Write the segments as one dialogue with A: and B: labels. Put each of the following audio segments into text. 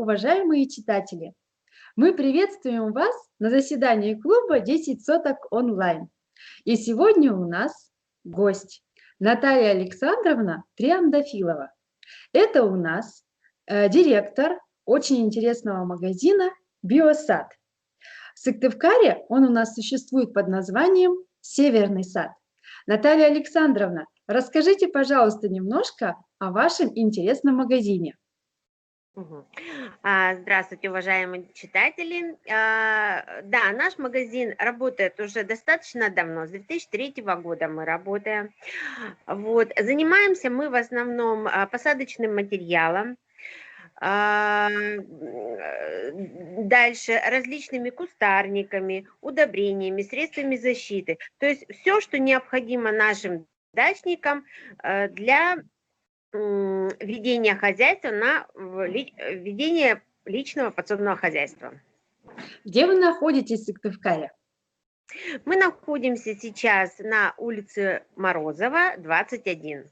A: уважаемые читатели! Мы приветствуем вас на заседании клуба «10 соток онлайн». И сегодня у нас гость Наталья Александровна Триандафилова. Это у нас директор очень интересного магазина «Биосад». В Сыктывкаре он у нас существует под названием «Северный сад». Наталья Александровна, расскажите, пожалуйста, немножко о вашем интересном магазине.
B: Здравствуйте, уважаемые читатели. Да, наш магазин работает уже достаточно давно, с 2003 года мы работаем. Вот. Занимаемся мы в основном посадочным материалом, дальше различными кустарниками, удобрениями, средствами защиты. То есть все, что необходимо нашим дачникам для ведение хозяйства ведение личного подсобного хозяйства.
A: Где вы находитесь в Сыктывкаре?
B: Мы находимся сейчас на улице Морозова, 21.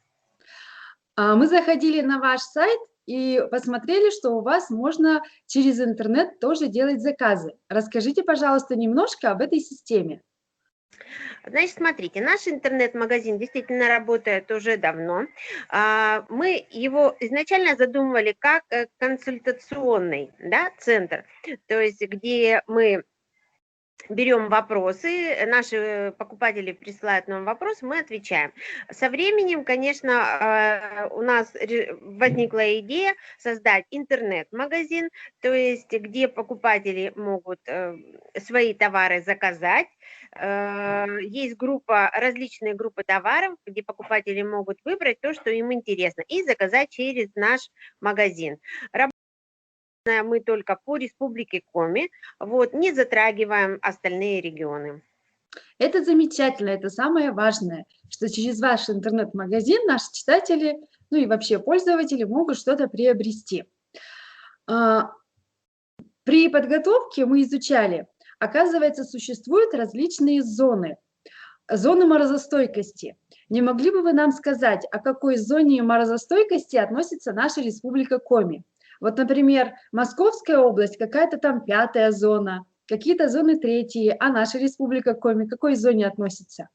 A: Мы заходили на ваш сайт и посмотрели, что у вас можно через интернет тоже делать заказы. Расскажите, пожалуйста, немножко об этой системе.
B: Значит, смотрите, наш интернет-магазин действительно работает уже давно. Мы его изначально задумывали как консультационный, да, центр, то есть где мы берем вопросы, наши покупатели присылают нам вопрос, мы отвечаем. Со временем, конечно, у нас возникла идея создать интернет-магазин, то есть где покупатели могут свои товары заказать. Есть различные группы товаров, где покупатели могут выбрать то, что им интересно, и заказать через наш магазин. Мы только по республике Коми, вот, не затрагиваем остальные регионы.
A: Это замечательно, это самое важное, что через ваш интернет-магазин наши читатели, ну и вообще пользователи могут что-то приобрести. При подготовке мы изучали, оказывается, существуют различные зоны морозостойкости. Не могли бы вы нам сказать, о какой зоне морозостойкости относится наша республика Коми? Вот, например, Московская область, какая-то там 5-я зона, какие-то зоны 3-й, а наша республика Коми к какой зоне относится?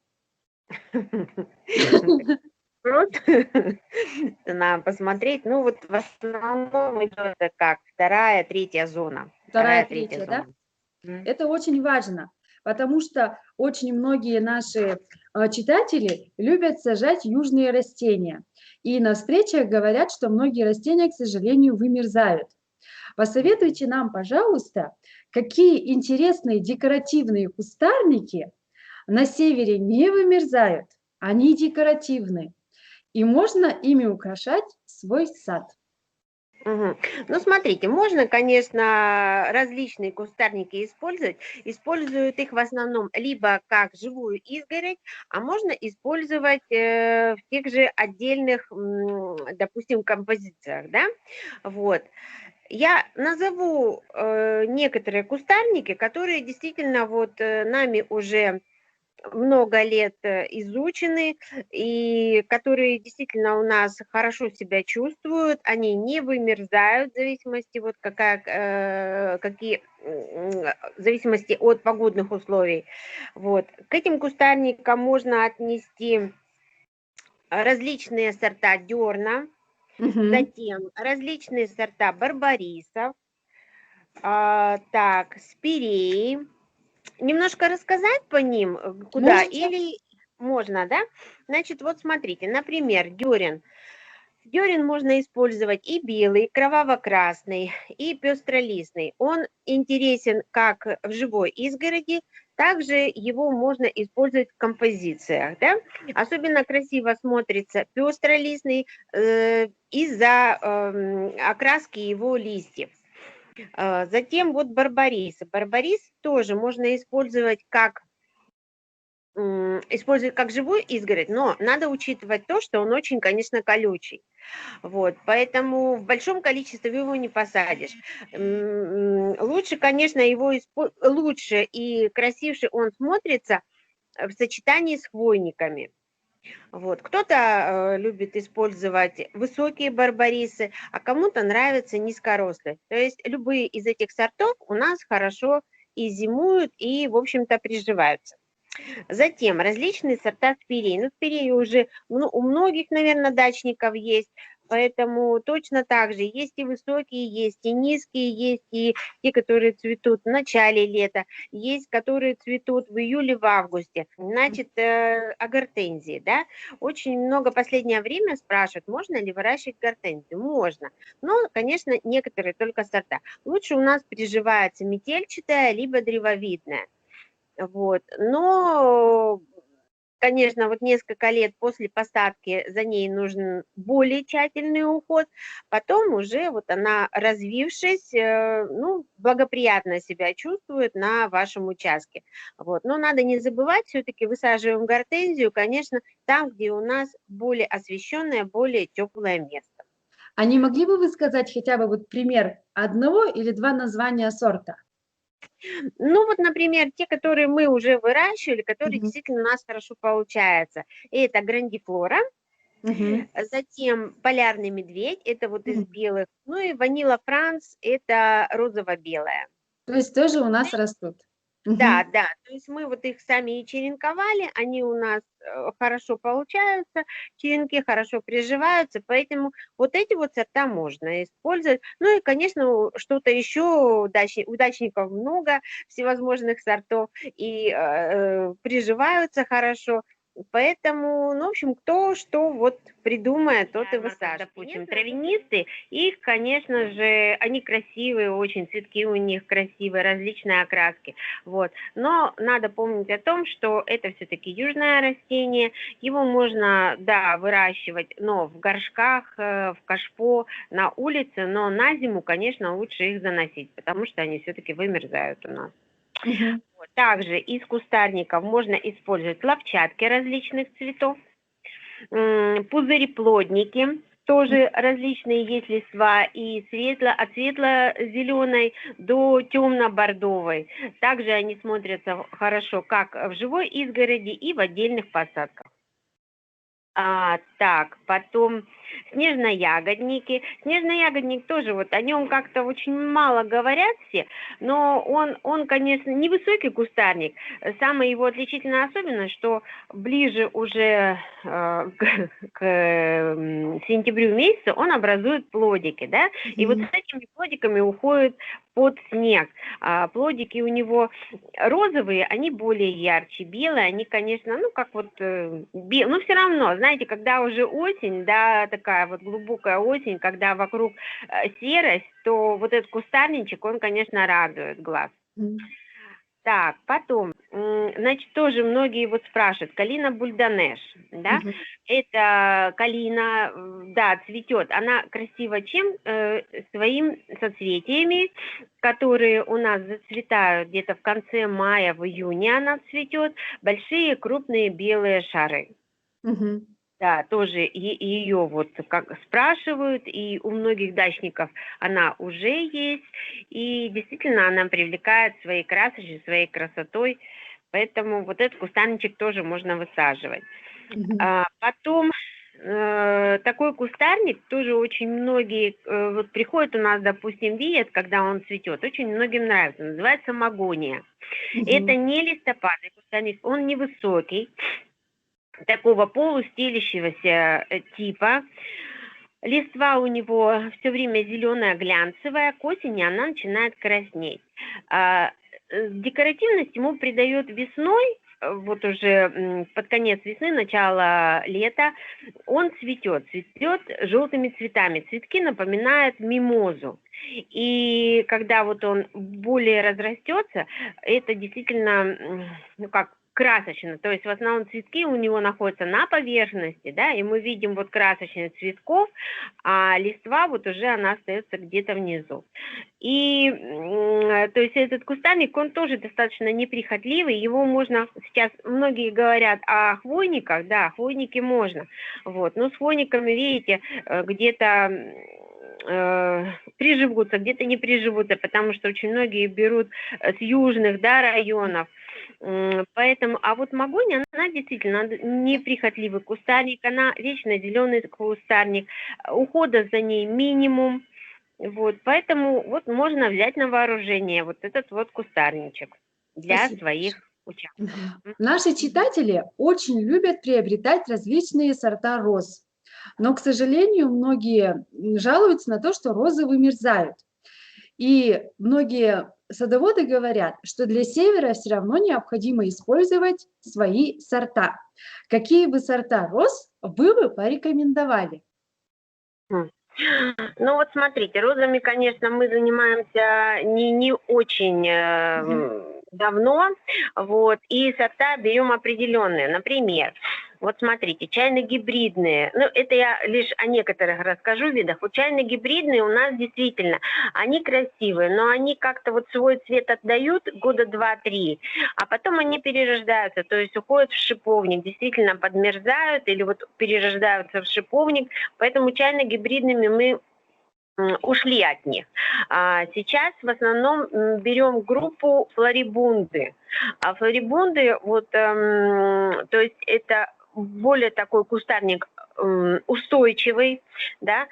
B: Надо посмотреть. Ну вот в основном идет как 2-я, 3-я зона.
A: 2-я, 3-я, да? Это очень важно, потому что очень многие наши читатели любят сажать южные растения. И на встречах говорят, что многие растения, к сожалению, вымерзают. Посоветуйте нам, пожалуйста, какие интересные декоративные кустарники на севере не вымерзают, они декоративны, и можно ими украшать свой сад.
B: Ну, смотрите, можно, конечно, различные кустарники использовать. Используют их в основном либо как живую изгородь, а можно использовать в тех же отдельных, допустим, композициях, да, вот. Я назову некоторые кустарники, которые действительно вот нами уже много лет изучены, и которые действительно у нас хорошо себя чувствуют, они не вымерзают в зависимости, вот в зависимости от погодных условий. Вот. К этим кустарникам можно отнести различные сорта дерна, затем различные сорта барбарисов, спиреи. Немножко рассказать по ним, куда?
A: Можете?
B: Или можно, да? Значит, вот смотрите, например, дерен. Дерен можно использовать и белый, и кроваво-красный, и пестролистный. Он интересен как в живой изгороди, также его можно использовать в композициях, да? Особенно красиво смотрится пестролистный из-за окраски его листьев. Затем вот барбарис. Барбарис тоже можно использовать как живую изгородь, но надо учитывать то, что он очень, конечно, колючий. Вот, поэтому в большом количестве его не посадишь. Лучше, конечно, лучше и красивше он смотрится в сочетании с хвойниками. Вот. Кто-то любит использовать высокие барбарисы, а кому-то нравятся низкорослые. То есть любые из этих сортов у нас хорошо и зимуют, и, в общем-то, приживаются. Затем различные сорта спирей. Ну, спиреи уже у многих, наверное, дачников есть, поэтому точно так же есть и высокие, есть и низкие, есть и те, которые цветут в начале лета, есть, которые цветут в июле, в августе. Значит, о гортензии, да, очень много последнее время спрашивают, можно ли выращивать гортензию. Можно, но, конечно, некоторые только сорта. Лучше у нас приживается метельчатая, либо древовидная. Вот. Но, конечно, вот несколько лет после посадки за ней нужен более тщательный уход. Потом уже вот она, развившись, ну, благоприятно себя чувствует на вашем участке. Вот. Но надо не забывать, все-таки высаживаем гортензию, конечно, там, где у нас более освещенное, более теплое место.
A: А не могли бы вы сказать хотя бы вот пример одного или два названия сорта?
B: Ну вот, например, те, которые мы уже выращивали, которые
A: Мгм.
B: действительно у нас хорошо получаются. Это грандифлора,
A: Мгм.
B: затем полярный медведь, это вот из
A: Мгм.
B: белых, ну и ванила Франц, это розово-белая.
A: То есть тоже у нас растут.
B: Да,
A: Мгм.
B: да, то есть мы вот их сами и черенковали, они у нас хорошо получаются, черенки хорошо приживаются, поэтому вот эти вот сорта можно использовать. Ну и, конечно, что-то еще, у дачников много всевозможных сортов и приживаются хорошо. Поэтому, ну, в общем, кто что вот придумает, тот и высаживает. Допустим, травянисты, их, конечно же, они красивые очень, цветки у них красивые, различные окраски. Вот. Но надо помнить о том, что это все-таки южное растение, его можно, да, выращивать, но в горшках, в кашпо, на улице, но на зиму, конечно, лучше их заносить, потому что они все-таки вымерзают у нас.
A: Мгм.
B: Вот. Также из кустарников можно использовать лапчатки различных цветов, пузыреплодники, тоже различные есть листва, и от светло-зеленой до темно-бордовой. Также они смотрятся хорошо как в живой изгороди и в отдельных посадках. Так, потом снежноягодники. Снежноягодник тоже, вот о нем как-то очень мало говорят все, но он, конечно, невысокий кустарник. Самая его отличительная особенность, что ближе уже к сентябрю месяцу он образует плодики, да, и вот
A: Мгм.
B: с этими плодиками уходит под снег. Плодики у него розовые, они более ярче, белые, они, конечно, ну, как вот, но все равно, знаете, когда уже осень, да, такая вот глубокая осень, когда вокруг серость, то вот этот кустарничек, он, конечно, радует глаз.
A: Мгм.
B: Так, потом, значит, тоже многие вот спрашивают, калина бульдонеш, да,
A: Мгм.
B: это калина, да, цветет, она красива чем? Своим соцветиями, которые у нас зацветают где-то в конце мая, в июне она цветет, большие крупные белые шары.
A: Мгм.
B: Да, тоже ее вот как спрашивают, и у многих дачников она уже есть, и действительно она привлекает своей красочностью, своей красотой, поэтому вот этот кустарничек тоже можно высаживать.
A: Мгм.
B: Потом такой кустарник тоже очень многие вот приходят у нас, допустим, видят, когда он цветет, очень многим нравится, называется магония. Это
A: Мгм.
B: не листопадный кустарник, он невысокий, такого полустелящегося типа. Листва у него все время зеленая, глянцевая, к осени она начинает краснеть. Декоративность ему придает весной, вот уже под конец весны, начало лета, он цветет желтыми цветами. Цветки напоминают мимозу. И когда вот он более разрастется, это действительно, ну как, красочно. То есть в основном цветки у него находятся на поверхности, да, и мы видим вот красочность цветков, а листва вот уже она остается где-то внизу. И то есть этот кустарник, он тоже достаточно неприхотливый, его можно, сейчас многие говорят о хвойниках, да, хвойники можно, вот, но с хвойниками, видите, где-то приживутся, где-то не приживутся, потому что очень многие берут с южных, да, районов, Поэтому, а вот магония, она действительно неприхотливый кустарник, она вечно зеленый кустарник, ухода за ней минимум. Вот, поэтому вот можно взять на вооружение вот этот вот кустарничек для
A: Спасибо.
B: своих участков.
A: Наши читатели очень любят приобретать различные сорта роз, но, к сожалению, многие жалуются на то, что розы вымерзают. И многие садоводы говорят, что для севера все равно необходимо использовать свои сорта. Какие бы сорта роз вы бы порекомендовали?
B: Ну вот смотрите, розами, конечно, мы занимаемся не очень давно, вот, и сорта берем определенные. Например, вот смотрите, чайно-гибридные, ну это я лишь о некоторых расскажу видах. Вот чайно-гибридные у нас действительно, они красивые, но они как-то вот свой цвет отдают года 2-3, а потом они перерождаются, то есть уходят в шиповник, действительно подмерзают или вот перерождаются в шиповник, поэтому чайно-гибридными мы ушли от них. Сейчас в основном берем группу флорибунды. А флорибунды, вот, то есть это более такой кустарник устойчивый, да,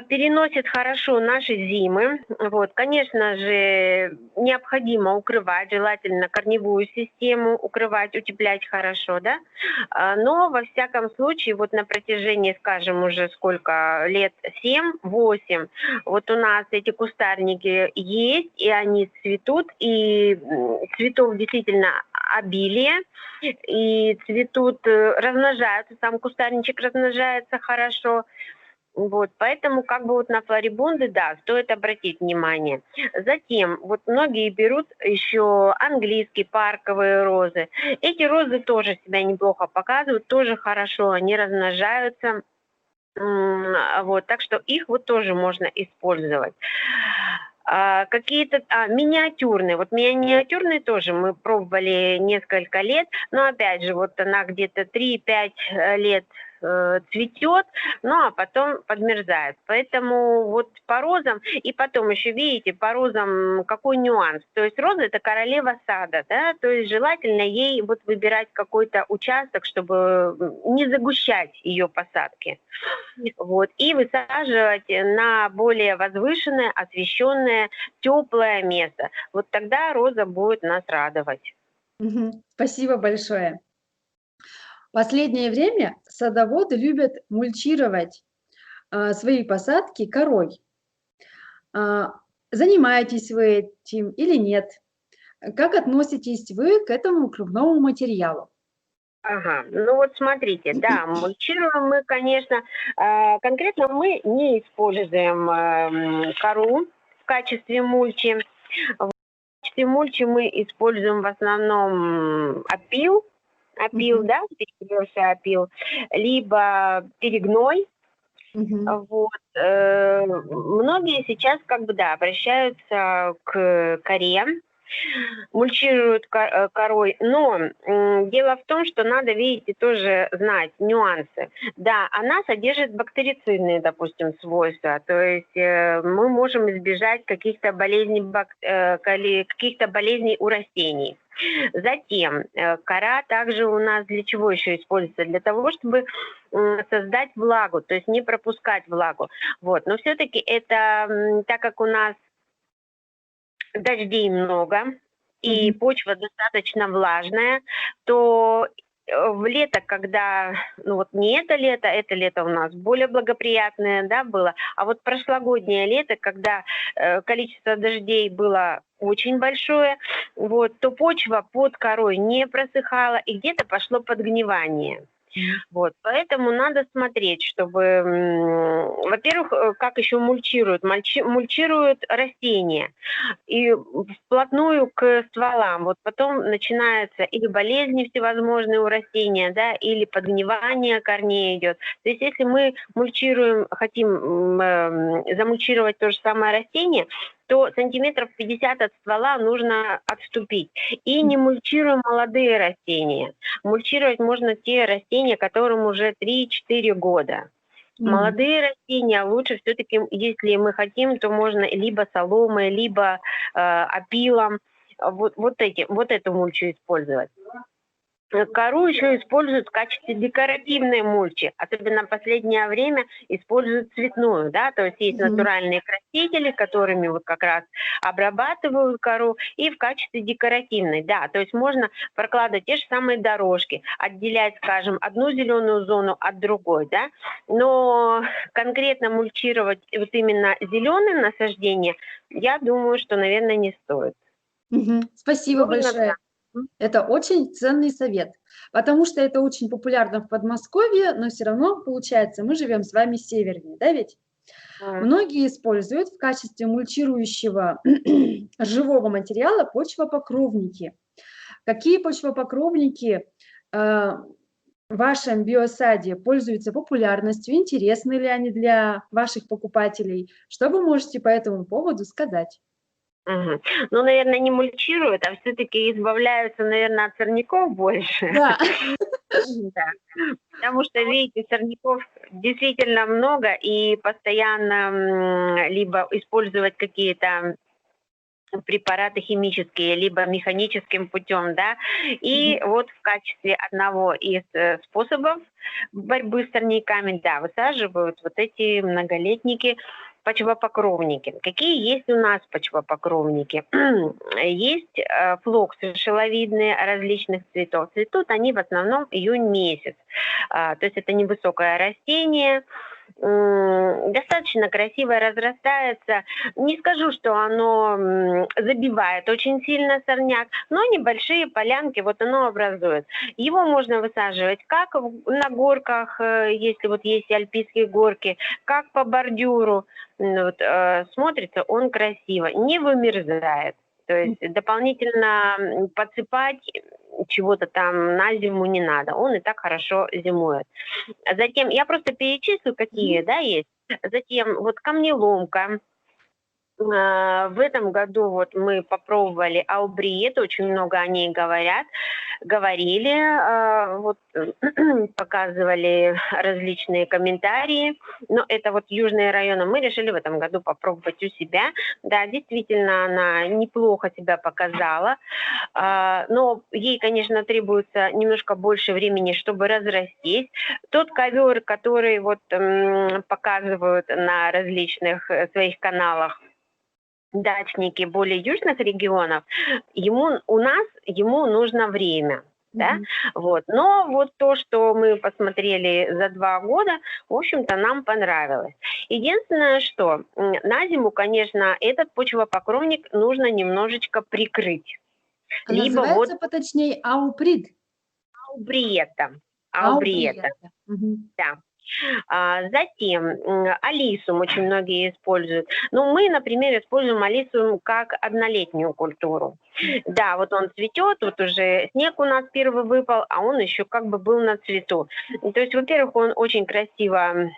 B: переносит хорошо наши зимы. Вот, конечно же, необходимо укрывать, желательно корневую систему укрывать, утеплять хорошо, да. Но во всяком случае, вот на протяжении, скажем, уже сколько лет, 7-8, вот у нас эти кустарники есть, и они цветут, и цветов действительно обилие, и цветут, размножаются, сам кустарничек размножается хорошо. Вот, поэтому как бы вот на флорибунды, да, стоит обратить внимание. Затем, вот многие берут еще английские парковые розы. Эти розы тоже себя неплохо показывают, тоже хорошо, они размножаются. Вот, так что их вот тоже можно использовать. Какие-то миниатюрные. Вот миниатюрные тоже мы пробовали несколько лет, но опять же, вот она где-то 3-5 лет цветет, ну а потом подмерзает. Поэтому вот по розам, и потом еще видите, по розам какой нюанс. То есть роза это королева сада, да, то есть желательно ей вот выбирать какой-то участок, чтобы не загущать ее посадки. Вот, и высаживать на более возвышенное, освещенное, теплое место. Вот тогда роза будет нас радовать.
A: Спасибо большое. Последнее время садоводы любят мульчировать свои посадки корой. Занимаетесь вы этим или нет? Как относитесь вы к этому укрывному материалу?
B: Ага, ну вот смотрите, да, мульчируем мы, конечно, конкретно мы не используем кору в качестве мульчи. В качестве мульчи мы используем в основном опил, да, перегрелся опил, либо перегной. Вот. Многие сейчас как бы, да, обращаются к коре, мульчируют корой, но дело в том, что надо, видите, тоже знать нюансы. Да, она содержит бактерицидные, допустим, свойства, то есть мы можем избежать каких-то болезней, каких-то болезней у растений. Затем кора также у нас для чего еще используется? Для того, чтобы создать влагу, то есть не пропускать влагу. Вот. Но все-таки это, так как у нас дождей много и почва достаточно влажная, то в лето, когда, ну вот не это лето у нас более благоприятное, да, было, а вот прошлогоднее лето, когда количество дождей было очень большое, вот, то почва под корой не просыхала и где-то пошло подгнивание. Вот, поэтому надо смотреть, чтобы, во-первых, как еще мульчируют. Мульчируют растения и вплотную к стволам. Вот потом начинаются или болезни всевозможные у растения, да, или подгнивание корней идет. То есть если мы мульчируем, хотим замульчировать то же самое растение, то сантиметров 50 от ствола нужно отступить. И не мульчируем молодые растения. Мульчировать можно те растения, которым уже 3-4 года. Молодые растения лучше все-таки, если мы хотим, то можно либо соломой, либо опилом. вот эту мульчу использовать. Кору еще используют в качестве декоративной мульчи, особенно в последнее время используют цветную, да, то есть есть натуральные красители, которыми вот как раз обрабатывают кору, и в качестве декоративной, да, то есть можно прокладывать те же самые дорожки, отделять, скажем, одну зеленую зону от другой, да, но конкретно мульчировать вот именно зеленым насаждение, я думаю, что, наверное, не стоит.
A: Спасибо
B: Можно,
A: большое.
B: да.
A: Это очень ценный совет, потому что это очень популярно в Подмосковье, но все равно, получается, мы живем с вами севернее, да ведь? Многие используют в качестве мульчирующего живого материала почвопокровники. Какие почвопокровники в вашем биосаде пользуются популярностью? Интересны ли они для ваших покупателей? Что вы можете по этому поводу сказать?
B: Ну, наверное, не мульчируют, а все-таки избавляются, наверное, от сорняков больше.
A: Да.
B: Да. Потому что, видите, сорняков действительно много, и постоянно либо использовать какие-то препараты химические, либо механическим путем, да, и вот в качестве одного из способов борьбы с сорняками, да, высаживают вот эти многолетники, почвопокровники. Какие есть у нас почвопокровники? Есть флоксы шеловидные различных цветов. Цветут они в основном июнь месяц. То есть это невысокое растение, достаточно красиво разрастается. Не скажу, что оно забивает очень сильно сорняк, но небольшие полянки вот оно образует. Его можно высаживать как на горках, если вот есть альпийские горки, как по бордюру. Вот, смотрится он красиво, не вымерзает. То есть дополнительно подсыпать чего-то там на зиму не надо. Он и так хорошо зимует. Затем я просто перечислю, какие, да, есть. Затем вот камнеломка. В этом году вот мы попробовали аубриет, очень много о ней говорили, вот показывали различные комментарии, но это вот южные районы. Мы решили в этом году попробовать у себя. Да, действительно, она неплохо себя показала, но ей, конечно, требуется немножко больше времени, чтобы разрастись. Тот ковер, который вот показывают на различных своих каналах дачники более южных регионов, ему нужно время. Да? Вот. Но вот то, что мы посмотрели за 2 года, в общем-то, нам понравилось. Единственное, что на зиму, конечно, этот почвопокровник нужно немножечко прикрыть.
A: А называется поточнее ауприд.
B: Аубриета. Да. Затем алисум очень многие используют. Но мы, например, используем алисум как однолетнюю культуру. Да, вот он цветет, вот уже снег у нас первый выпал, а он еще как бы был на цвету. То есть, во-первых, он очень красиво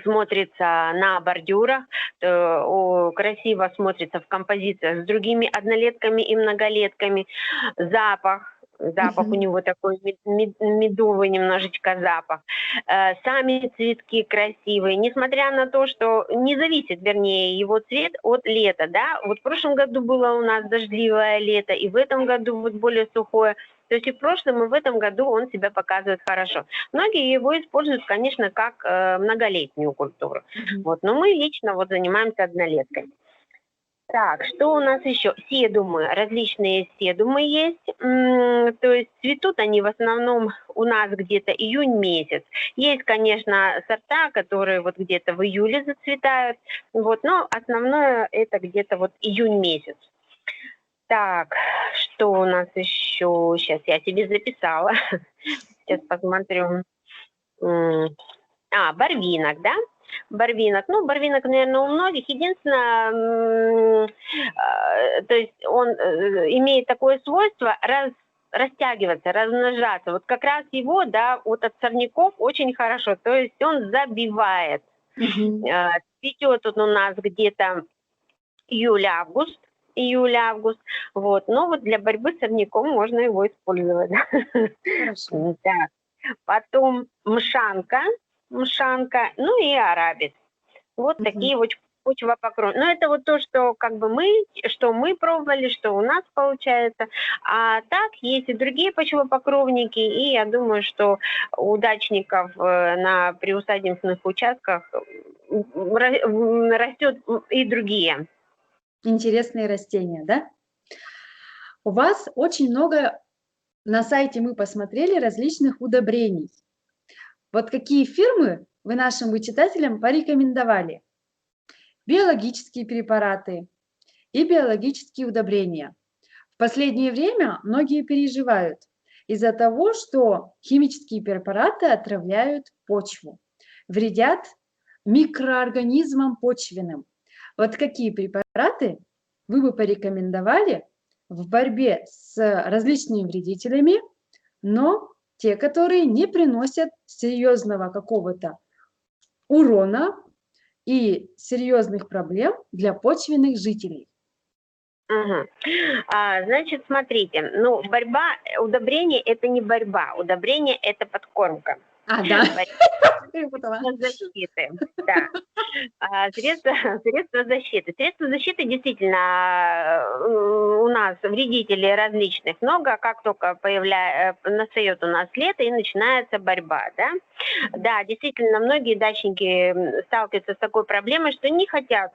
B: смотрится на бордюрах, красиво смотрится в композициях с другими однолетками и многолетками. Запах у него такой медовый немножечко запах. Сами цветки красивые, несмотря на то, что не зависит, вернее, его цвет от лета, да. Вот в прошлом году было у нас дождливое лето, и в этом году вот более сухое. То есть и в прошлом, и в этом году он себя показывает хорошо. Многие его используют, конечно, как многолетнюю культуру. Вот, но мы лично вот занимаемся однолеткой. Так, что у нас еще? Седумы, различные седумы есть, то есть цветут они в основном у нас где-то июнь месяц. Есть, конечно, сорта, которые вот где-то в июле зацветают, вот, но основное это где-то вот июнь месяц. Так, что у нас еще? Сейчас я себе записала, сейчас посмотрю. Барвинок, да? Барвинок. Ну, барвинок, наверное, у многих. Единственное, то есть он имеет такое свойство растягиваться, размножаться. Вот как раз его, да, вот от сорняков очень хорошо. То есть он забивает. Цветет он у нас где-то июль-август. Вот. Но вот для борьбы с сорняком можно его использовать.
A: Хорошо.
B: Так. Потом мшанка, ну и арабис. Вот такие вот почвопокров. Но это вот то, что как бы что мы пробовали, что у нас получается. А так есть и другие почвопокровники, и я думаю, что у дачников на приусадебных участках растет и другие.
A: Интересные растения, да? У вас очень много, на сайте мы посмотрели, различных удобрений. Вот какие фирмы вы нашим читателям порекомендовали? Биологические препараты и биологические удобрения. В последнее время многие переживают из-за того, что химические препараты отравляют почву, вредят микроорганизмам почвенным. Вот какие препараты вы бы порекомендовали в борьбе с различными вредителями, но те, которые не приносят серьезного какого-то урона и серьезных проблем для почвенных жителей?
B: Угу. Значит, смотрите, удобрение это не борьба, удобрение это подкормка.
A: Да.
B: Средства защиты, да. Средства защиты. Средства защиты действительно у нас вредителей различных много, как только настает у нас лето и начинается борьба, да. Да, действительно, многие дачники сталкиваются с такой проблемой, что не хотят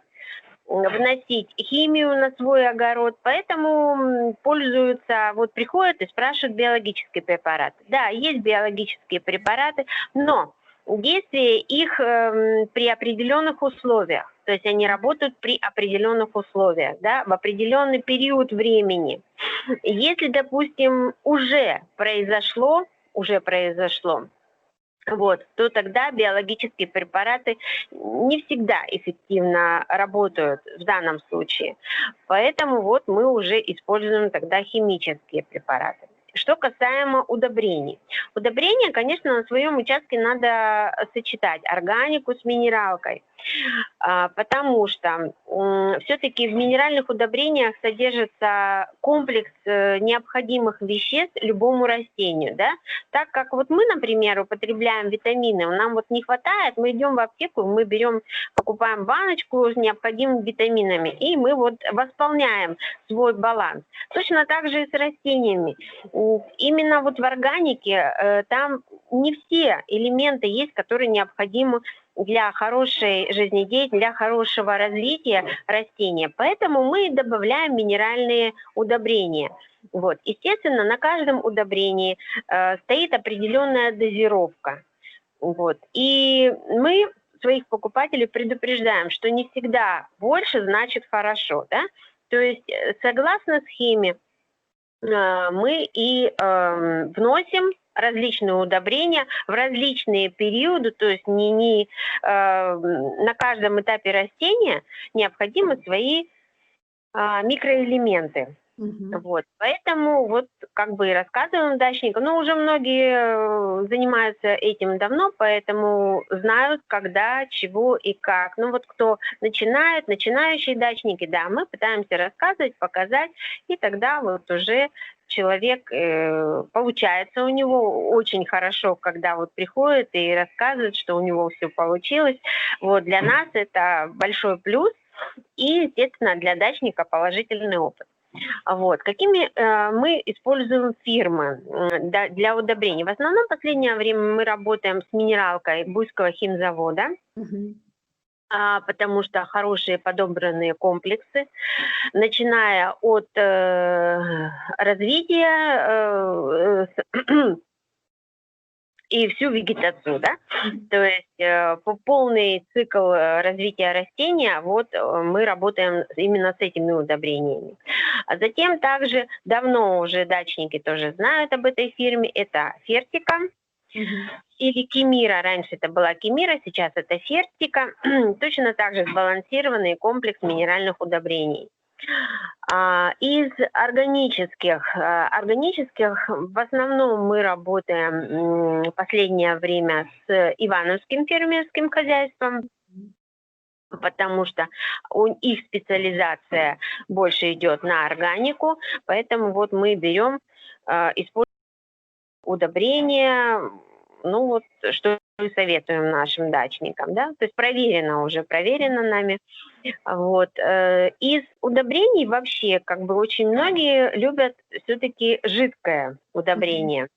B: вносить химию на свой огород, поэтому пользуются, приходят и спрашивают биологические препараты. Да, есть биологические препараты, но действие их при определенных условиях, то есть они работают при определенных условиях, да, в определенный период времени. Если, допустим, уже произошло, то тогда биологические препараты не всегда эффективно работают в данном случае. Поэтому мы уже используем тогда химические препараты. Что касаемо удобрений. Удобрения, конечно, на своем участке надо сочетать органику с минералкой, потому что все-таки в минеральных удобрениях содержится комплекс необходимых веществ любому растению, да? Так как мы, например, употребляем витамины, нам не хватает, мы идем в аптеку, мы покупаем баночку с необходимыми витаминами, и мы восполняем свой баланс. Точно так же и с растениями. Именно в органике там не все элементы есть, которые необходимы для хорошей жизнедеятельности, для хорошего развития растения. Поэтому мы добавляем минеральные удобрения. Естественно, на каждом удобрении стоит определенная дозировка. И мы своих покупателей предупреждаем, что не всегда больше значит хорошо. Да? То есть, согласно схеме, мы и вносим различные удобрения в различные периоды, то есть на каждом этапе растения необходимы свои микроэлементы. Поэтому и рассказываем дачникам. Но уже многие занимаются этим давно, поэтому знают, когда, чего и как. Кто начинающие дачники, да, мы пытаемся рассказывать, показать, и тогда уже человек, получается у него очень хорошо, когда приходит и рассказывает, что у него все получилось. Для нас это большой плюс и, естественно, для дачника положительный опыт. Какими мы используем фирмы для удобрений? В основном в последнее время мы работаем с минералкой Буйского химзавода, потому что хорошие подобранные комплексы, начиная от развития и всю вегетацию, да, то есть полный цикл развития растения, мы работаем именно с этими удобрениями. А затем также давно уже дачники тоже знают об этой фирме, это Фертика или Кемира, раньше это была Кемира, сейчас это Фертика, точно так же сбалансированный комплекс минеральных удобрений. Из органических в основном мы работаем в последнее время с Ивановским фермерским хозяйством, потому что их специализация больше идет на органику, поэтому мы берем, используем удобрения, что советуем нашим дачникам, да, то есть проверено нами. Вот. Из удобрений вообще как бы очень многие любят все-таки жидкое удобрение.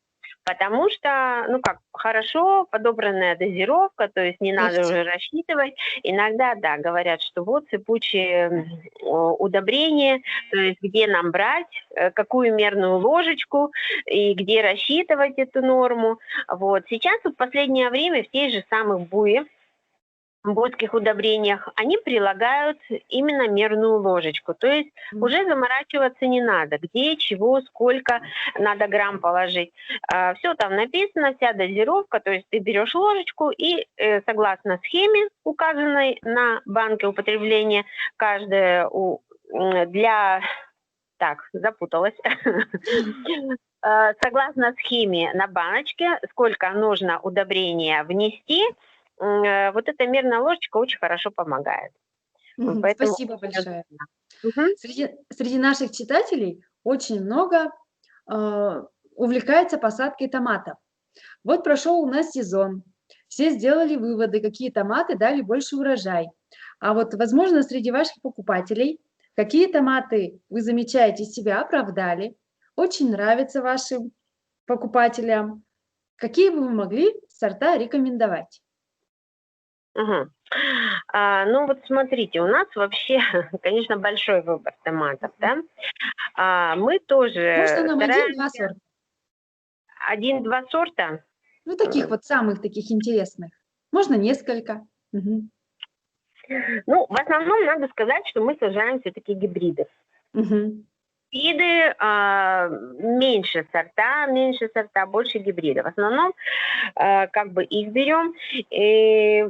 B: Потому что, ну как, хорошо подобранная дозировка, то есть не надо
A: Легче.
B: уже рассчитывать. Иногда, да, говорят, что вот сыпучие удобрения, то есть где нам брать, какую мерную ложечку и где рассчитывать эту норму. Вот. Сейчас вот в последнее время в тех же самых буйских удобрениях, они прилагают именно мерную ложечку. То есть уже заморачиваться не надо, где, чего, сколько надо грамм положить. Все там написано, вся дозировка, то есть ты берешь ложечку и согласно схеме, указанной на банке употребления, каждая для... Так, запуталась. Согласно схеме на баночке, сколько нужно удобрения внести, вот эта мерная ложечка очень хорошо помогает. Поэтому...
A: Спасибо большое.
B: Мгм.
A: Среди наших читателей очень много увлекается посадкой томатов. Вот прошел у нас сезон, все сделали выводы, какие томаты дали больше урожай. А вот, возможно, среди ваших покупателей, какие томаты вы замечаете себя оправдали, очень нравятся вашим покупателям, какие бы вы могли сорта рекомендовать?
B: Мгм. Ну вот смотрите, у нас вообще, конечно, большой выбор томатов, да. Мы
A: Можно
B: тоже
A: нам один-два
B: стараемся
A: сорта?
B: один-два сорта.
A: Ну, таких вот самых таких интересных. Можно несколько. Мгм.
B: Ну, в основном надо сказать, что мы сажаем все-таки гибриды.
A: Мгм.
B: Гибриды, меньше сорта, больше гибридов. В основном как бы их берем и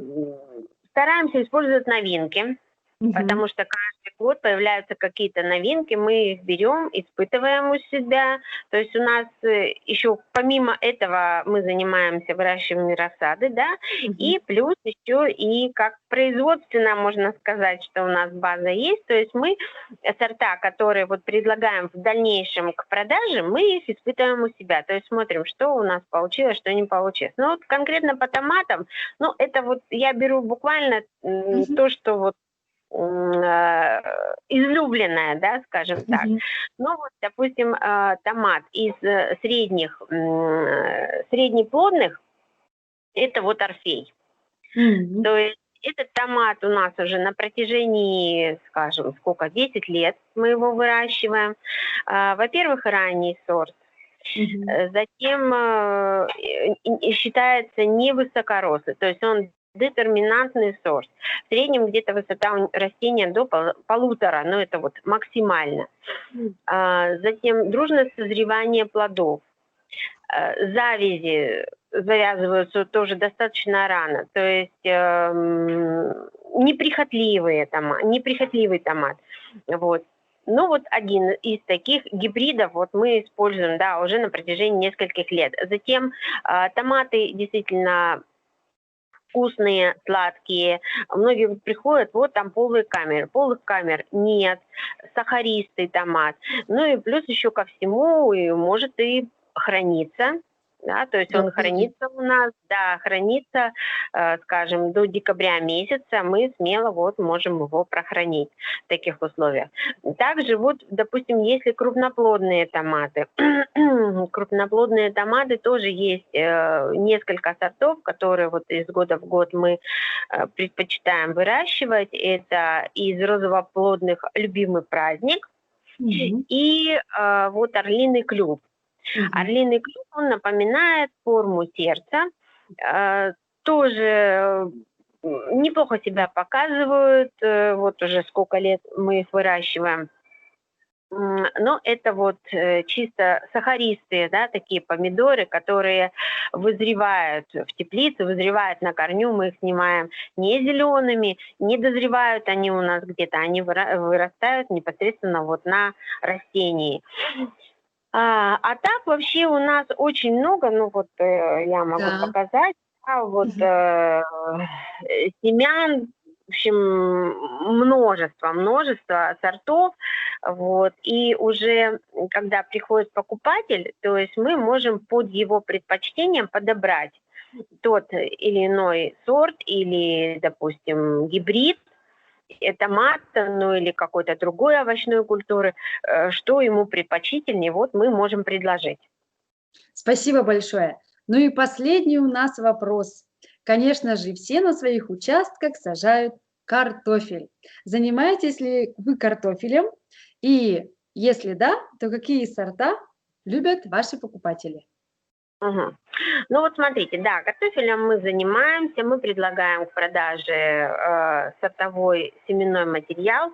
B: стараемся использовать новинки,
A: Мгм.
B: потому что каждый год появляются какие-то новинки, мы их берем, испытываем у себя. То есть у нас еще помимо этого мы занимаемся выращиванием рассады, да,
A: Мгм.
B: и плюс еще и как производственно можно сказать, что у нас база есть. То есть мы сорта, которые вот предлагаем в дальнейшем к продаже, мы их испытываем у себя. То есть смотрим, что у нас получилось, что не получилось. Ну вот конкретно по томатам, ну это вот я беру буквально
A: Мгм.
B: то, что вот излюбленная, да, скажем так.
A: Мгм.
B: Ну вот, допустим, томат из среднеплодных, это вот Орфей.
A: Мгм.
B: То есть этот томат у нас уже на протяжении, скажем, сколько, 10 лет мы его выращиваем. Во-первых, ранний сорт.
A: Мгм.
B: Затем считается невысокорослый, то есть он детерминантный сорт. В среднем где-то высота растения до 1,5, но это вот максимально. Затем дружное созревание плодов. Завязи завязываются тоже достаточно рано, то есть неприхотливый томат. Вот. Ну вот один из таких гибридов вот мы используем, да, уже на протяжении нескольких лет. Затем томаты действительно вкусные, сладкие. Многие приходят, вот там полых камер нет, сахаристый томат. Ну и плюс еще ко всему и может и храниться. Да, то есть он
A: Долгие.
B: хранится у нас, да, хранится, скажем, до декабря месяца, мы смело вот можем его прохранить в таких условиях. Также вот, допустим, если крупноплодные томаты, крупноплодные томаты тоже есть несколько сортов, которые вот из года в год мы предпочитаем выращивать. Это из розовоплодных любимый праздник
A: Мгм.
B: и вот орлиный клюв.
A: Мгм.
B: Орлиный клюв, он напоминает форму сердца, тоже неплохо себя показывают, вот уже сколько лет мы их выращиваем. Но это вот чисто сахаристые, да, такие помидоры, которые вызревают в теплице, вызревают на корню, мы их снимаем не зелеными, не дозревают они у нас где-то, они вырастают непосредственно вот на растении. А так вообще у нас очень много, ну вот я могу
A: Да.
B: показать, да, вот
A: Мгм.
B: семян, в общем, множество сортов, вот, и уже когда приходит покупатель, то есть мы можем под его предпочтением подобрать. тот или иной сорт или, допустим, гибрид, томата, ну или какой-то другой овощной культуры, что ему предпочтительнее, вот мы можем предложить.
A: Спасибо большое. Ну и последний у нас вопрос. Конечно же, все на своих участках сажают картофель. Занимаетесь ли вы картофелем? И если да, то какие сорта любят ваши покупатели?
B: Мгм. Ну вот смотрите, да, картофелем мы занимаемся, мы предлагаем к продаже сортовой семенной материал.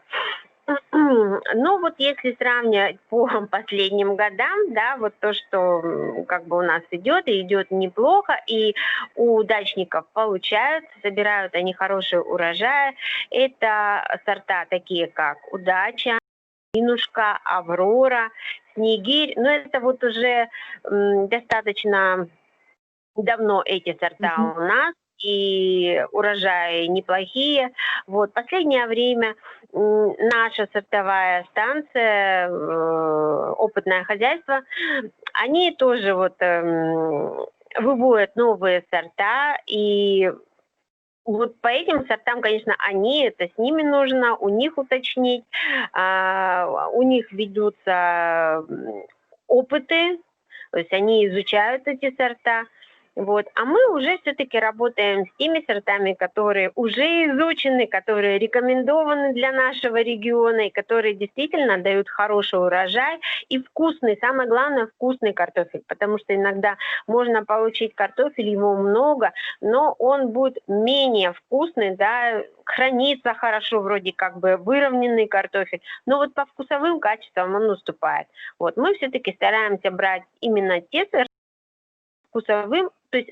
B: Ну вот если сравнивать по последним годам, да, вот то, что как бы у нас идет, и идет неплохо, и у дачников получается, собирают они хорошие урожаи. Это сорта такие, как «Удача», «Минушка», «Аврора», «Снегирь». Но это вот уже достаточно давно эти сорта
A: Мгм.
B: у нас, и урожаи неплохие. Вот последнее время наша сортовая станция, опытное хозяйство, они тоже вот выводят новые сорта, и вот по этим сортам, конечно, это с ними нужно, у них уточнить, у них ведутся опыты, то есть они изучают эти сорта. Вот. А мы уже все-таки работаем с теми сортами, которые уже изучены, которые рекомендованы для нашего региона и которые действительно дают хороший урожай и вкусный, самое главное, вкусный картофель, потому что иногда можно получить картофель, его много, но он будет менее вкусный, да, хранится хорошо, вроде как бы выровненный картофель, но вот по вкусовым качествам он уступает. Вот мы все-таки стараемся брать именно те сорта вкусовым, то есть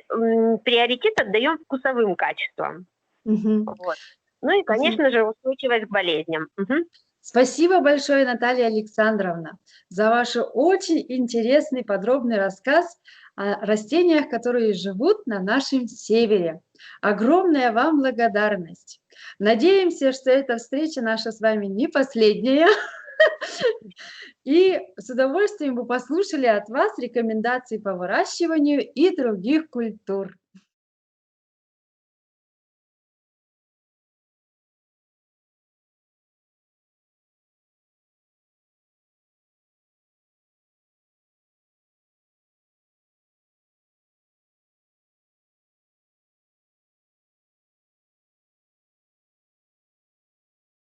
B: приоритет отдаем вкусовым качествам.
A: Мгм.
B: Вот. Ну и,
A: Мгм.
B: конечно же, устойчивость к болезням. Мгм.
A: Спасибо большое, Наталья Александровна, за ваш очень интересный подробный рассказ о растениях, которые живут на нашем севере. Огромная вам благодарность. Надеемся, что эта встреча наша с вами не последняя. И с удовольствием бы послушали от вас рекомендации по выращиванию и других культур.